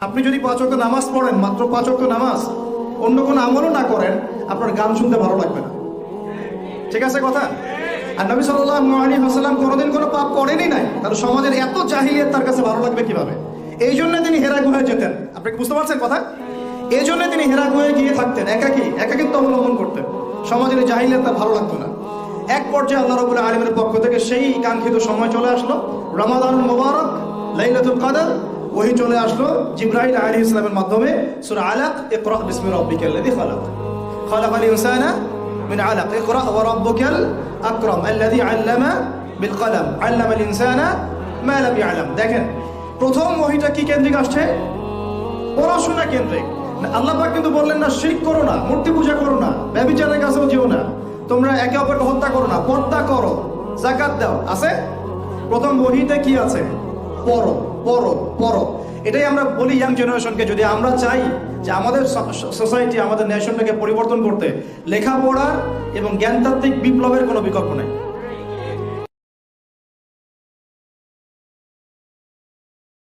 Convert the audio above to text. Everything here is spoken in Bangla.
আপনি যদি 5 ওয়াক্ত নামাজ পড়েন, মাত্র 5 ওয়াক্ত নামাজ, অন্য কোনো আমলও না করেন, আপনার গান শুনতে ভালো লাগবে না। ঠিক আছে কথা? আর নবী সাল্লাল্লাহু আলাইহি ওয়াসাল্লাম কোনোদিন কোনো পাপ করেনই নাই, তার সমাজের এত জাহিলিয়াত তার কাছে ভালো লাগবে কিভাবে? এই জন্য তিনি হেরা গুহায় যেতেন। আপনি কি বুঝতে পারছেন কথা? এই জন্য তিনি হেরা গুহায় গিয়ে থাকতেন, একাকিত্ব অবলম্বন করতেন। সমাজের জাহিলিয়াত তার ভালো লাগতো না। এক পর্যায়ে আল্লাহ রাব্বুল আলামিনের পক্ষ থেকে সেই কাঙ্ক্ষিত সময় চলে আসলো, রমাদানুল মুবারক, লাইলাতুল কদর। ওহি চলে আসলো জিবরাইল আলাইহিস সালামের মাধ্যমে। সূরা আলাক, ইকরা বিসমি রাব্বিকাল্লাযী খালাক, খালাকাল ইনসানা মিন আলাক, ইকরা ওয়া রাব্বুকাল আকরাম আল্লাযী আল্লামা বিল কলম, আল্লামাল ইনসানা মা লাম ইয়ালাম। দেখেন, প্রথম ওহিটা কি কেন্দ্রিক আসছে? পড়াশোনা কেন্দ্রিক। আল্লাহ পাক কিন্তু বললেন না শিরক করো না, মূর্তি পূজা করো না, ব্যভিচারের কাছেও যেও না, তোমরা একে অপরকে হত্যা করো না, পর্দা করো, যাকাত দাও। আছে প্রথম ওহিতে কি আছে? পড়ো পড়ো পড়ো। এটাই আমরা বলি ইয়াং জেনারেশনকে, যদি আমরা চাই যে আমাদের সোসাইটি, আমাদের নেশনটাকে পরিবর্তন করতে, লেখাপড়ার এবং জ্ঞানতাত্ত্বিক বিপ্লবের কোনো বিকল্প নেই।